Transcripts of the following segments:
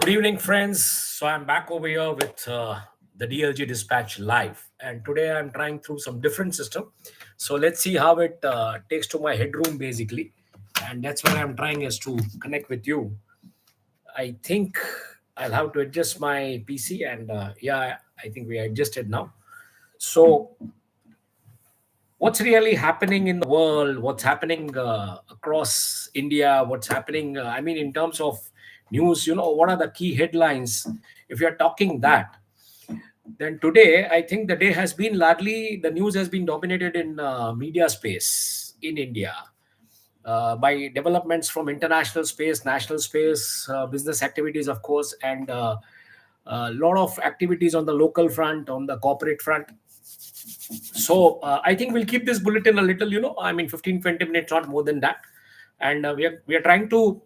Good evening, friends. So I'm back over here with the DLG Dispatch live, and today I'm trying through some different system. So let's see how it takes to my headroom, basically, and that's what I'm trying is to connect with you. I think I'll have to adjust my PC, and yeah, I think we adjusted now. So what's really happening in the world, what's happening across India, what's happening, I mean, in terms of news, what are the key headlines? If you're talking that, then today, I think the day has been largely, the news has been dominated in media space in India. By developments from international space, national space, business activities, of course, and a lot of activities on the local front, on the corporate front. So I think we'll keep this bulletin a little, I mean, 15, 20 minutes, not more than that. And we are trying to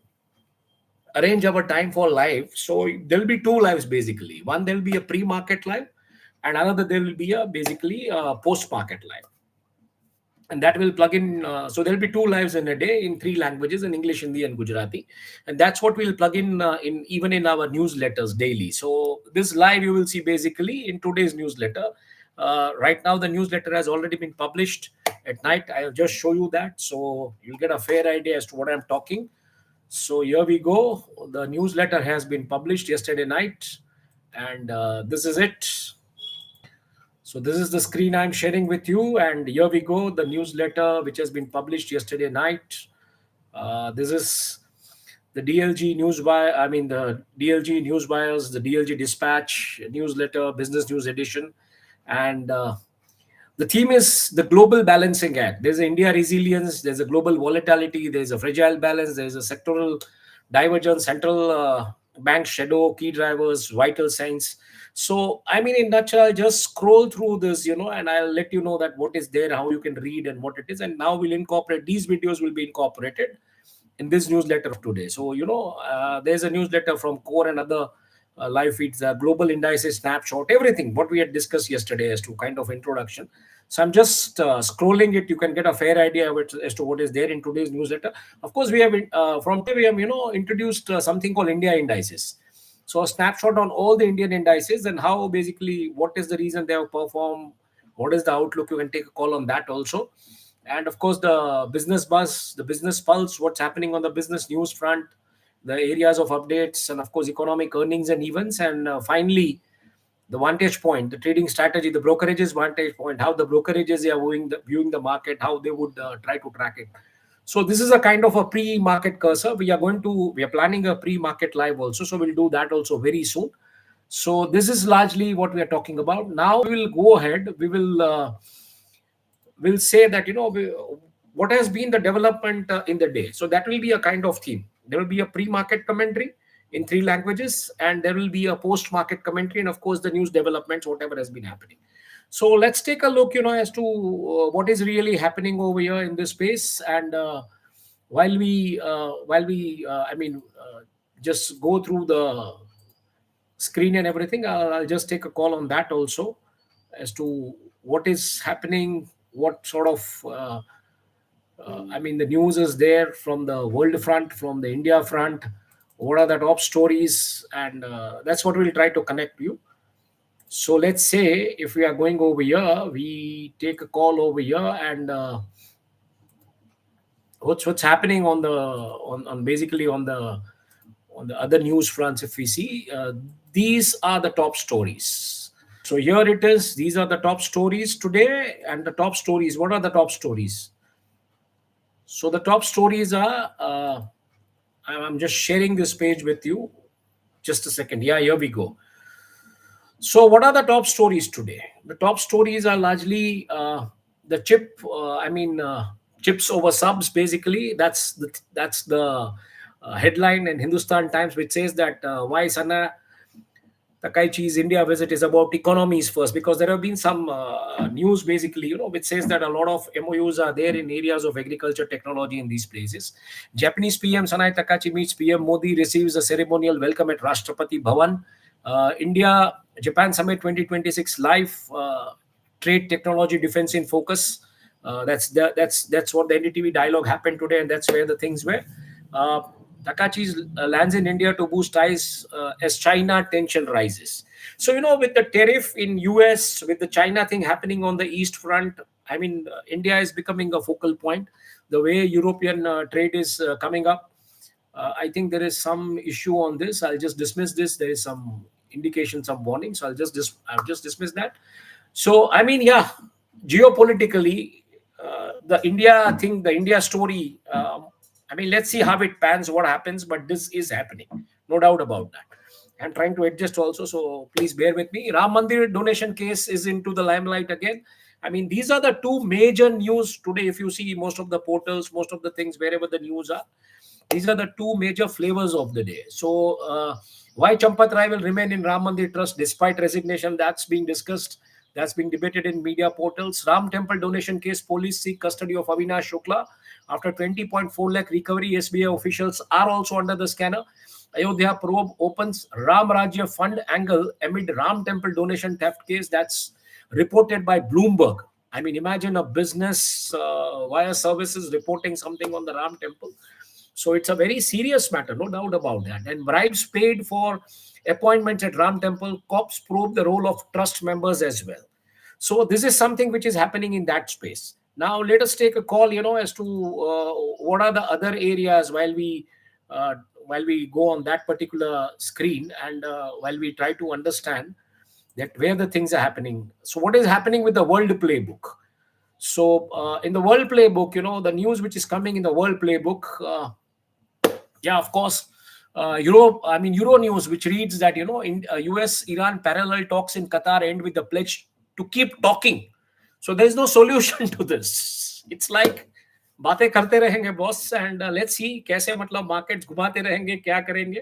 arrange our time for live. So there'll be two lives basically. One, there'll be a pre-market live, and another there will be a basically a post-market live. And that will plug in. So there'll be two lives in a day in three languages: in English, Hindi, and Gujarati. And that's what we'll plug in even in our newsletters daily. So this live you will see basically in today's newsletter. Right now, the newsletter has already been published at night. I'll just show you that, so you'll get a fair idea as to what I'm talking. So here we go. The newsletter has been published yesterday night, and this is it. So this is the screen I'm sharing with you, and here we go. The newsletter which has been published yesterday night. This is the DLG news wire. I mean the DLG news wires, the DLG Dispatch newsletter, business news edition, and the theme is the global balancing act. There's India resilience, there's a global volatility, there's a fragile balance, there's a sectoral divergence, central bank shadow, key drivers, vital signs. So, I mean, in nutshell, I'll just scroll through this, and I'll let you know that what is there, how you can read, and what it is. And now we'll incorporate these videos will be incorporated in this newsletter of today. So, there's a newsletter from Core and other live feeds, global indices snapshot, everything what we had discussed yesterday as to kind of introduction. So I'm just scrolling it. You can get a fair idea of it, as to what is there in today's newsletter. Of course, we have from today we have introduced something called India indices. So a snapshot on all the Indian indices and how basically what is the reason they have performed, what is the outlook. You can take a call on that also. And of course, the business buzz, the business pulse, what's happening on the business news front, the areas of updates, and of course, economic earnings and events. And finally, the vantage point, the trading strategy, the brokerages vantage point, how the brokerages are viewing the market, how they would try to track it. So this is a kind of a pre-market cursor. We are planning a pre-market live also. So we'll do that also very soon. So this is largely what we are talking about. Now we will go ahead. We'll say that, what has been the development in the day. So that will be a kind of theme. There will be a pre-market commentary in three languages, and there will be a post-market commentary, and of course the news developments, whatever has been happening. So let's take a look, as to what is really happening over here in this space. And while we just go through the screen and everything, I'll just take a call on that also, as to what is happening, what sort of the news is there from the world front, from the India front, what are the top stories, and that's what we'll try to connect you. So let's say if we are going over here, we take a call over here, and what's happening on the on basically on the other news fronts. If we see, these are the top stories. So here it is. These are the top stories today, and the top stories. What are the top stories? So the top stories are. I'm just sharing this page with you. Just a second. Yeah, here we go. So what are the top stories today? The top stories are largely the chips over subs. Basically, that's the headline in Hindustan Times, which says that why Sana Takaichi's India visit is about economies first, because there have been some news basically, which says that a lot of MOUs are there in areas of agriculture, technology in these places. Japanese PM Sanai Takachi meets PM Modi, receives a ceremonial welcome at Rashtrapati Bhavan. India Japan Summit 2026 live, trade, technology, defense in focus. That's what the NDTV dialogue happened today, and that's where the things were. Takachi lands in India to boost ties as China tension rises. So, with the tariff in US, with the China thing happening on the East front, I mean, India is becoming a focal point. The way European trade is coming up, I think there is some issue on this. I'll just dismiss this. There is some indication, some warning. So I'll just dismiss that. So I mean, yeah, geopolitically, the India thing, the India story. I mean, let's see how it pans, what happens. But this is happening, no doubt about that. I'm trying to adjust also, so please bear with me. Ram Mandir donation case is into the limelight again. I mean, these are the two major news today. If you see most of the portals, most of the things, wherever the news are, these are the two major flavors of the day. So, why Champat Rai will remain in Ram Mandir Trust despite resignation? That's being discussed. That's being debated in media portals. Ram Temple donation case: police seek custody of Avinash Shukla after 20.4 lakh recovery. SBI officials are also under the scanner. Ayodhya probe opens Ram Rajya Fund angle amid Ram Temple donation theft case. That's reported by Bloomberg. I mean, imagine a business via services reporting something on the Ram Temple. So it's a very serious matter, no doubt about that. And bribes paid for appointments at Ram Temple, cops probe the role of trust members as well. So this is something which is happening in that space. Now let us take a call, as to what are the other areas uh, while we go on that particular screen, and while we try to understand that where the things are happening. So what is happening with the world playbook? So in the world playbook, the news which is coming in the world playbook. Yeah, of course. Euro News, which reads that in US Iran parallel talks in Qatar end with the pledge to keep talking. So there is no solution to this. It's like बातें करते रहेंगे boss, and let's see कैसे मतलब markets घुमाते रहेंगे, क्या करेंगे.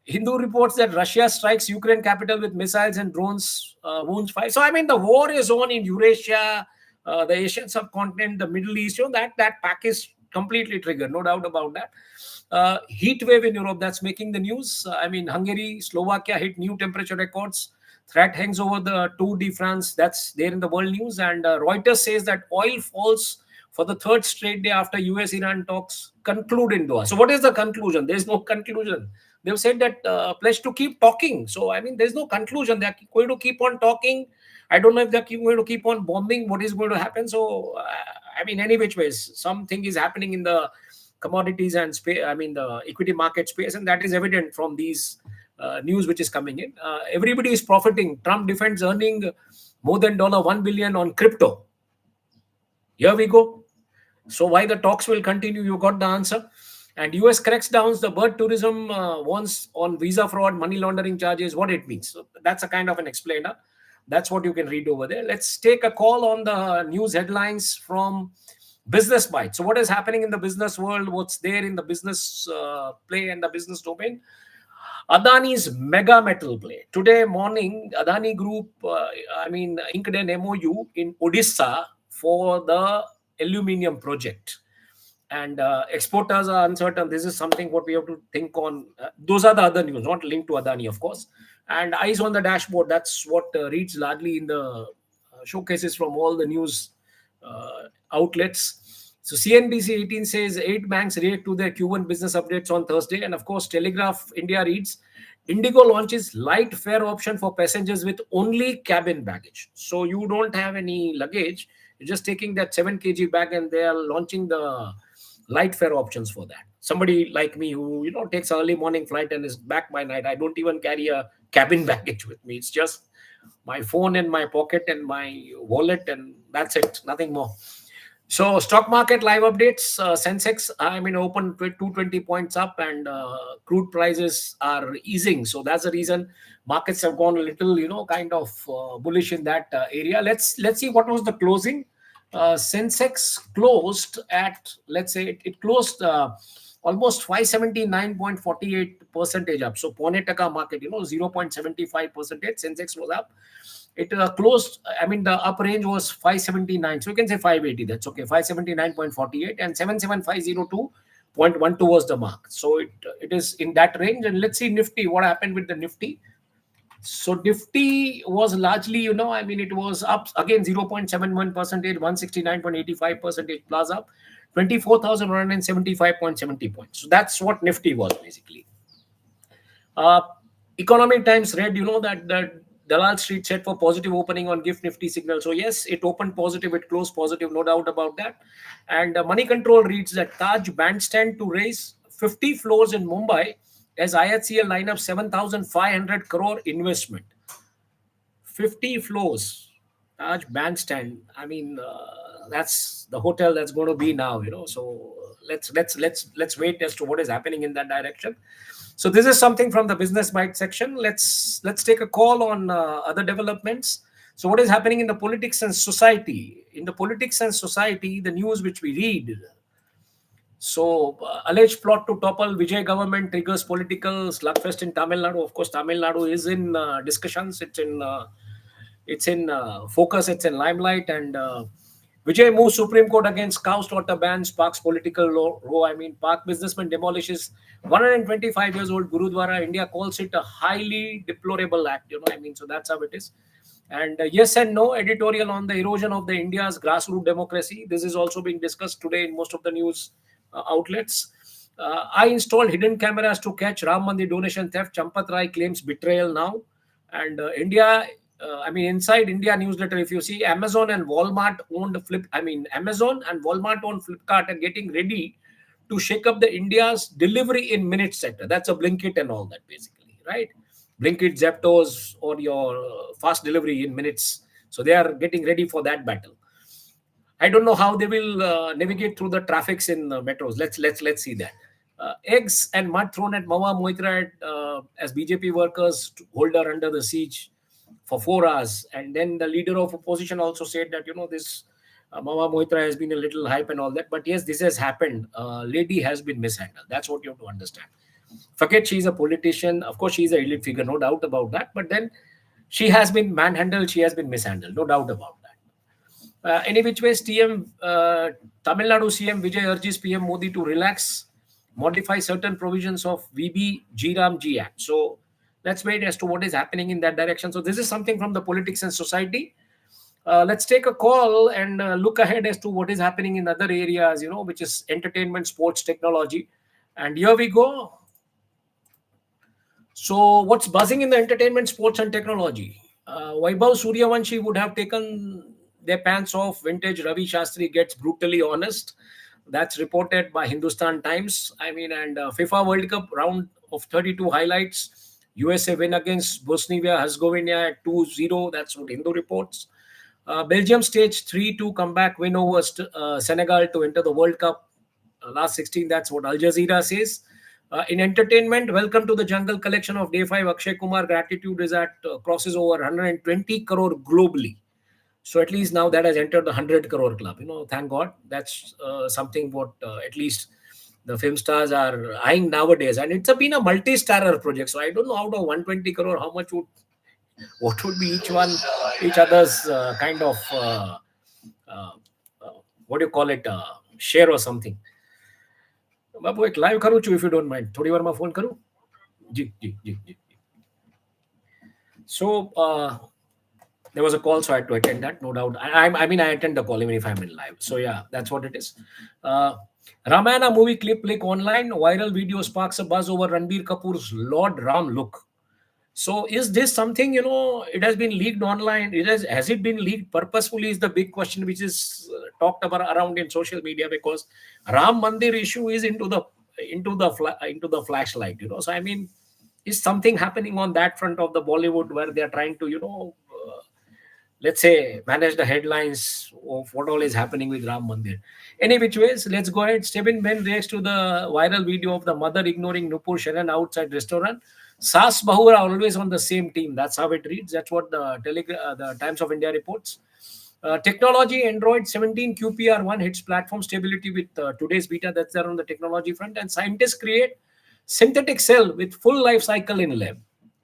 Hindu reports that Russia strikes Ukraine capital with missiles and drones, wounds five. So I mean, the war is on in Eurasia, the Asian subcontinent, the Middle East. That pack is completely triggered, no doubt about that. Heat wave in Europe, that's making the news. I mean, Hungary, Slovakia hit new temperature records. Threat hangs over the Tour de France. That's there in the world news. And Reuters says that oil falls for the third straight day after US-Iran talks conclude in Doha. So what is the conclusion? There is no conclusion. They've said that pledge to keep talking. So I mean, there's no conclusion. They're going to keep on talking. I don't know if they're going to keep on bombing. What is going to happen? So I mean, any which ways, something is happening in the commodities and space. I mean, the equity market space, and that is evident from these news which is coming in. Everybody is profiting. Trump defends earning more than $1 billion on crypto. Here we go. So why the talks will continue? You got the answer. And US cracks down the bird tourism warns on visa fraud, money laundering charges, what it means. So that's a kind of an explainer. That's what you can read over there. Let's take a call on the news headlines from Business Byte. So what is happening in the business world? What's there in the business play and the business domain? Adani's mega metal play. Today morning, Adani Group, inked an MOU in Odisha for the aluminium project. And exporters are uncertain. This is something what we have to think on. Those are the other news, not linked to Adani, of course. And eyes on the dashboard. That's what reads largely in the showcases from all the news outlets. So CNBC 18 says 8 banks react to their Q1 business updates on Thursday. And of course, Telegraph India reads Indigo launches light fare option for passengers with only cabin baggage. So you don't have any luggage. You're just taking that 7 kg bag, and they are launching the light fare options for that. Somebody like me who takes early morning flight and is back by night, I don't even carry a cabin baggage with me. It's just my phone in my pocket and my wallet, and that's it, nothing more. So stock market live updates. Sensex, open 220 points up, and crude prices are easing. So that's the reason markets have gone a little, kind of bullish in that area. Let's see what was the closing. Sensex closed at, let's say, it closed almost 579.48 percentage up. So Pone Taka market, 0.75 percentage. Sensex was up. It closed, the up range was 579. So you can say 580. That's okay. 579.48 and 77502.12 was the mark. So it is in that range. And let's see Nifty. What happened with the Nifty? So Nifty was largely, it was up again 0.71 percentage, 169.85 percentage plus up. 24,175.70 points. So that's what Nifty was basically. Uh, Economic Times read, that the Dalal Street set for positive opening on Gift Nifty signal. So yes, it opened positive, it closed positive, no doubt about that. And Money Control reads that Taj bandstand to raise 50 floors in Mumbai as IHCL line up 7,500 crore investment. 50 floors, Taj bandstand. I mean, that's the hotel that's going to be now. So let's wait as to what is happening in that direction. So this is something from the business bite section. Let's take a call on other developments. So what is happening in the politics and society? In the politics and society, the news which we read. So, alleged plot to topple Vijay government triggers political slugfest in Tamil Nadu. Of course, Tamil Nadu is in discussions. It's in focus. It's in limelight. And Vijay moves Supreme Court against cow slaughter ban sparks political row. I mean, Park businessman demolishes 125 years old Gurudwara. India calls it a highly deplorable act. I mean, so that's how it is. And yes and no editorial on the erosion of the India's grassroots democracy. This is also being discussed today in most of the news outlets. I installed hidden cameras to catch Ram Mandir donation theft. Champat Rai claims betrayal now. And inside India newsletter, if you see Amazon and Walmart Amazon and Walmart owned Flipkart are getting ready to shake up the India's delivery in minutes sector. That's a Blinkit and all that basically, right? Blinkit, Zeptos, or your fast delivery in minutes. So they are getting ready for that battle. I don't know how they will navigate through the traffics in metros. Let's see that. Eggs and mud thrown at Mawa Moitra as BJP workers hold her under the siege for 4 hours. And then the leader of opposition also said that this Mawa Moitra has been a little hype and all that. But yes, this has happened. Lady has been mishandled. That's what you have to understand. Forget she's a politician. Of course, she's an elite figure, no doubt about that. But then she has been manhandled. She has been mishandled, no doubt about that. Any which ways, Tamil Nadu CM Vijay urges PM Modi to relax, modify certain provisions of VB G Act. So let's wait as to what is happening in that direction. So this is something from the politics and society. Let's take a call and look ahead as to what is happening in other areas, which is entertainment, sports, technology. And here we go. So what's buzzing in the entertainment, sports and technology? Vaibhav Suryavanshi would have taken their pants off. Vintage Ravi Shastri gets brutally honest. That's reported by Hindustan Times. And FIFA World Cup round of 32 highlights. USA win against Bosnia-Herzegovina at 2-0. That's what Hindu reports. Belgium staged 3-2 comeback win over Senegal to enter the World Cup last 16. That's what Al Jazeera says. In entertainment, welcome to the jungle collection of Day 5. Akshay Kumar gratitude is at crosses over 120 crore globally. So at least now that has entered the 100 crore club. Thank God. That's something what at least the film stars are eyeing nowadays. And it's been a multi-starrer project. So I don't know out of 120 crore, how much what would be each other's kind of, what do you call it, share or something. बाबू एक live करूं if you don't mind थोड़ी बार मैं phone करूं जी so there was a call, so I had to attend that, no doubt. I attend the call even if I'm in live. So yeah, that's what it is. Ramayana movie clip leak online. Viral video sparks a buzz over Ranbir Kapoor's Lord Ram look. So is this something, it has been leaked online? Has it been leaked purposefully is the big question which is talked about around in social media, because Ram Mandir issue is into the flashlight, So is something happening on that front of the Bollywood where they are trying to, let's say, manage the headlines of what all is happening with Ram Mandir. Any which ways, let's go ahead. Stephen Ben reacts to the viral video of the mother ignoring Nupur Sharan outside restaurant. Sas Bahu are always on the same team. That's how it reads. That's what the Times of India reports. Technology, Android 17 QPR1 hits platform stability with today's beta. That's there on the technology front. And scientists create synthetic cell with full life cycle in lab.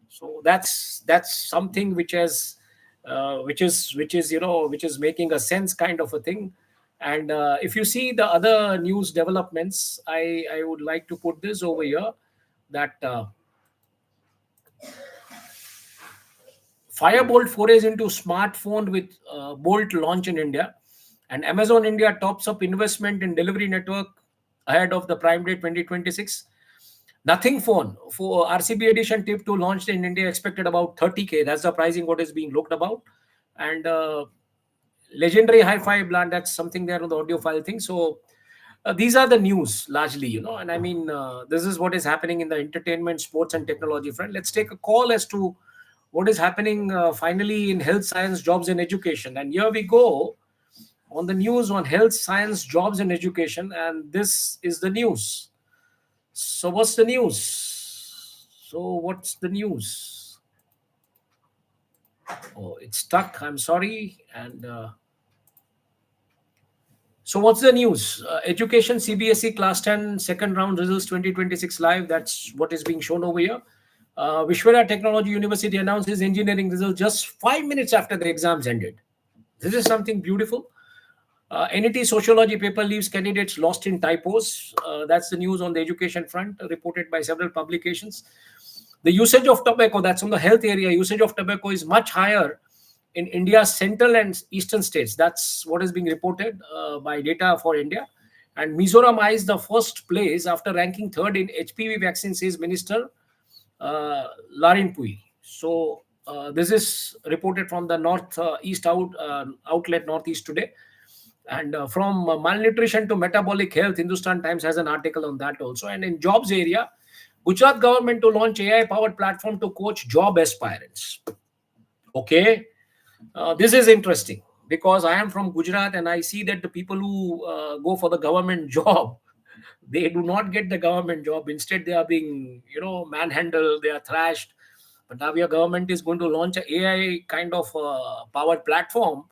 So that's something which is making a sense kind of a thing. And if you see the other news developments, I would like to put this over here, that Firebolt forays into smartphone with Bolt launch in India. And Amazon India tops up investment in delivery network ahead of the Prime Day 2026. Nothing phone for RCB edition tip to launch in India expected about 30K. That's the pricing what is being looked about. And legendary hi-fi brand, that's something there on the audio file thing. So these are the news largely, and I mean, this is what is happening in the entertainment, sports, and technology front. Let's take a call as to what is happening finally in health, science, jobs, and education. And here we go on the news on health, science, jobs, and education. And this is the news. So, what's the news? What's the news? Oh, it's stuck. I'm sorry. And so, what's the news? Education CBSE Class 10 second round results 2026 live. That's what is being shown over here. Vishwara Technology University announces engineering results just 5 minutes after the exams ended. This is something beautiful. NET sociology paper leaves candidates lost in typos. That's the news on the education front, reported by several publications. The usage of tobacco, that's on the health area, usage of tobacco is much higher in India's central and eastern states. That's what is being reported by Data for India. And Mizoram is the first place after ranking third in HPV vaccine, says Minister Larin Pui. So this is reported from the North East outlet Northeast today. And from malnutrition to metabolic health, Hindustan Times has an article on that also. And in jobs area, Gujarat government to launch AI-powered platform to coach job aspirants. Okay, this is interesting because I am from Gujarat and I see that the people who go for the government job, they do not get the government job. Instead, they are being, manhandled, they are thrashed. But now your government is going to launch a AI kind of powered platform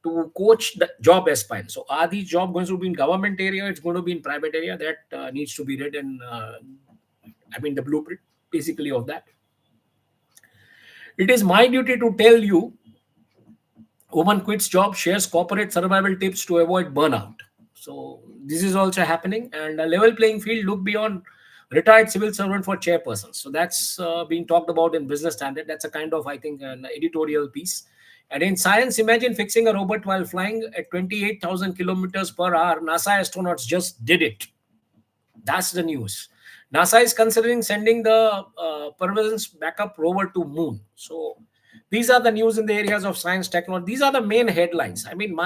to coach the job aspirants. So are these jobs going to be in government area? It's going to be in private area. That needs to be read in, the blueprint basically of that. It is my duty to tell you, woman quits job, shares corporate survival tips to avoid burnout. So this is also happening, and a level playing field look beyond retired civil servant for chairpersons. So that's being talked about in Business Standard. That's a kind of, I think, an editorial piece. And in science, imagine fixing a robot while flying at 28,000 kilometers per hour. NASA astronauts just did it. That's the news. NASA is considering sending the Perseverance backup rover to moon. So these are the news in the areas of science, technology. These are the main headlines. I mean,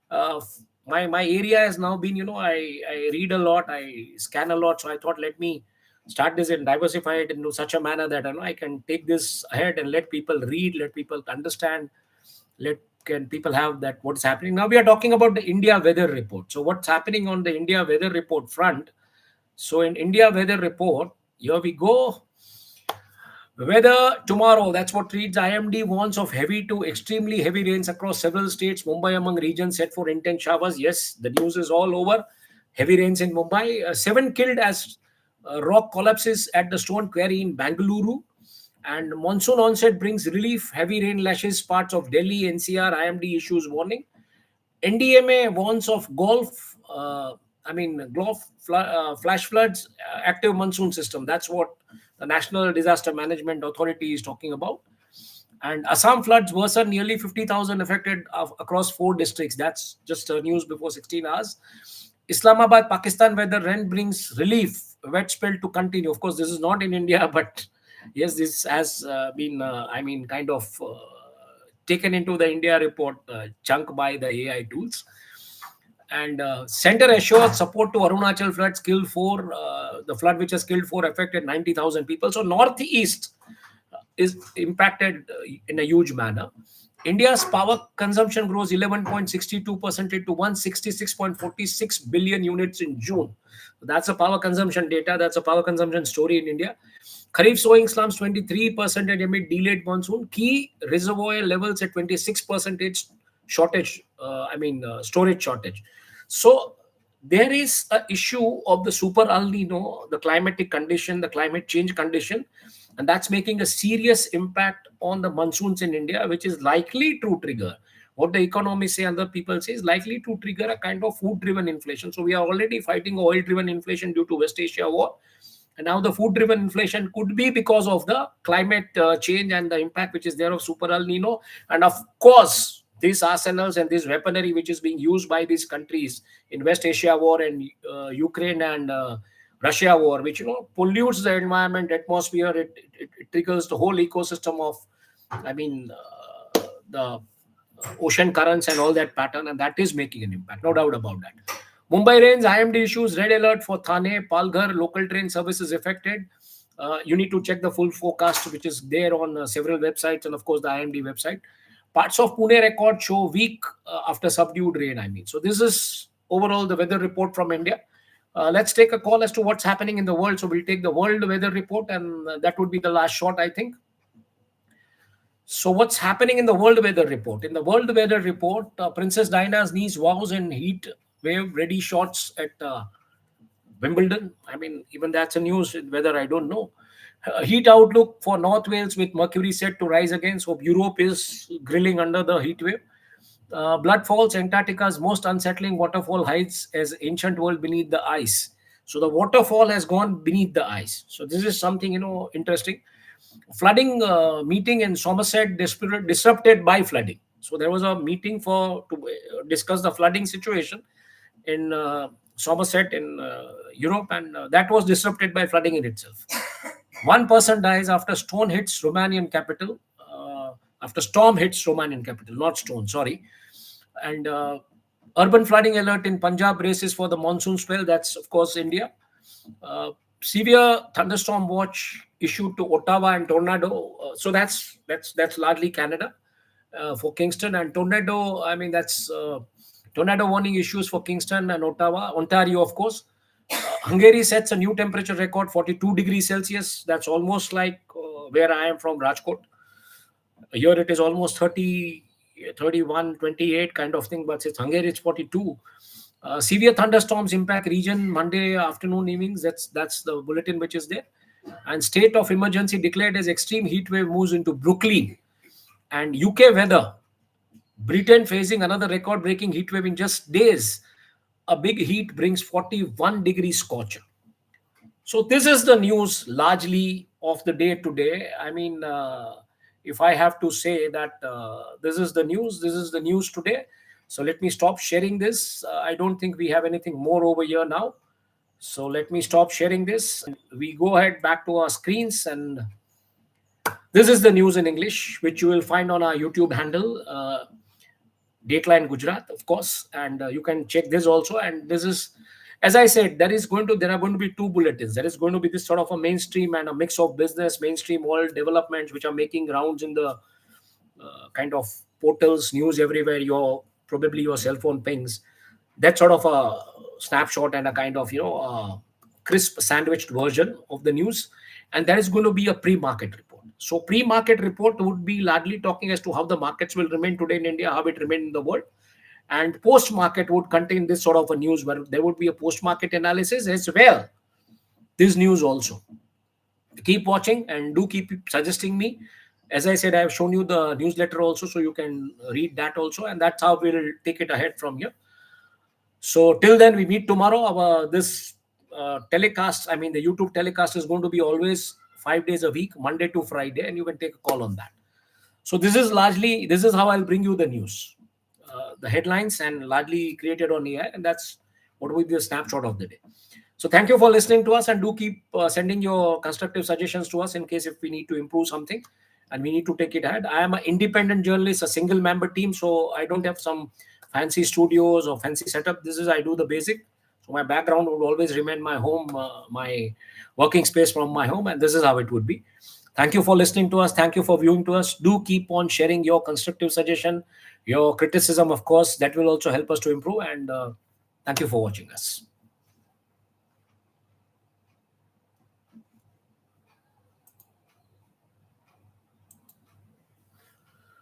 uh, my area has now been, I read a lot, I scan a lot. So I thought, let me start this and diversify it into such a manner that I can take this ahead and let people read, let people understand, let can people have that what's happening. Now we are talking about the India weather report. So what's happening on the India weather report front? So in India weather report, here we go. Weather tomorrow, that's what reads. IMD warns of heavy to extremely heavy rains across several states. Mumbai among regions set for intense showers. Yes, the news is all over. Heavy rains in Mumbai. 7 killed as rock collapses at the stone quarry in Bangalore. And monsoon onset brings relief. Heavy rain lashes parts of Delhi. NCR IMD issues warning. NDMA warns of flash floods, active monsoon system. That's what the National Disaster Management Authority is talking about. And Assam floods worsen, nearly 50,000 affected across 4 districts. That's just news before 16 hours. Islamabad, Pakistan weather rain brings relief. Wet spell to continue. Of course, this is not in India, but yes, this has been, kind of taken into the India report chunk by the AI tools. And center assured support to Arunachal floods killed 4. The flood which has killed 4 affected 90,000 people. So northeast is impacted in a huge manner. India's power consumption grows 11.62% to 166.46 billion units in June. That's a power consumption data. That's a power consumption story in India. Kharif sowing slumps 23% amid delayed monsoon. Key reservoir levels at 26% shortage. Storage shortage. So there is a issue of the super El Nino, the climatic condition, the climate change condition, and that's making a serious impact on the monsoons in India, which is likely to trigger what the economists say and other people say is likely to trigger a kind of food-driven inflation. So we are already fighting oil-driven inflation due to West Asia war, and now the food-driven inflation could be because of the climate change and the impact which is there of super El Nino, and of course these arsenals and this weaponry which is being used by these countries in West Asia war and Ukraine and Russia war, which pollutes the environment, atmosphere. It triggers the whole ecosystem of, I mean, the ocean currents and all that pattern, and that is making an impact, no doubt about that. Mumbai rains, IMD issues red alert for Thane, Palghar, local train services affected. You need to check the full forecast, which is there on several websites and, of course, the IMD website. Parts of Pune record show weak after subdued rain, I mean. So this is overall the weather report from India. Let's take a call as to what's happening in the world. So we'll take the world weather report, and that would be the last shot, I think. So what's happening in the world weather report? In the world weather report, Princess Diana's niece vows in heat wave ready shots at Wimbledon. I mean, even that's a news. Whether I don't know. Heat outlook for North Wales with mercury set to rise again. So Europe is grilling under the heat wave. Blood falls. Antarctica's most unsettling waterfall hides as ancient world beneath the ice. So the waterfall has gone beneath the ice. So this is something interesting. Flooding meeting in Somerset disrupted by flooding. So there was a meeting to discuss the flooding situation in Somerset in Europe, and that was disrupted by flooding in itself. One person dies after storm hits Romanian capital. Not stone, sorry. And urban flooding alert in Punjab races for the monsoon spell. That's, of course, India. Severe thunderstorm watch issued to Ottawa and tornado. So that's largely Canada for Kingston and tornado. I mean, that's tornado warning issues for Kingston and Ottawa, Ontario, of course. Hungary sets a new temperature record, 42 degrees Celsius. That's almost like where I am from, Rajkot. Here it is almost 30, 31, 28 kind of thing, but it's Hungary, it's 42. Severe thunderstorms impact region Monday afternoon, evenings. That's the bulletin which is there. And state of emergency declared as extreme heat wave moves into Brooklyn. And UK weather, Britain facing another record-breaking heat wave in just days. A big heat brings 41 degree scorcher. So this is the news largely of the day today. I mean, if I have to say that this is the news today. So let me stop sharing this. I don't think we have anything more over here now. So let me stop sharing this. We go ahead back to our screens, and this is the news in English, which you will find on our YouTube handle, Dateline Gujarat, of course, and you can check this also. And this is, as I said, there are going to be two bulletins. There is going to be this sort of a mainstream and a mix of business, mainstream world developments, which are making rounds in the kind of portals, news everywhere. Probably your cell phone pings. That sort of a snapshot and a kind of crisp sandwiched version of the news. And there is going to be a pre-market report. So pre-market report would be largely talking as to how the markets will remain today in India, how it remained in the world. And post-market would contain this sort of a news where there would be a post-market analysis as well. This news also. Keep watching and do keep suggesting me. As I said, I have shown you the newsletter also, so you can read that also. And that's how we'll take it ahead from here. So till then, we meet tomorrow. This telecast, I mean, the YouTube telecast is going to be always 5 days a week, Monday to Friday, and you can take a call on that. So this is how I'll bring you the news, the headlines, and largely created on AI, and that's what will be the snapshot of the day. So thank you for listening to us, and do keep sending your constructive suggestions to us in case if we need to improve something and we need to take it ahead. I am an independent journalist, a single member team, so I don't have some fancy studios or fancy setup. I do the basic. So my background would always remain my home, my working space from my home, and this is how it would be. Thank you for listening to us. Thank you for viewing to us. Do keep on sharing your constructive suggestion, your criticism, of course. That will also help us to improve. And thank you for watching us.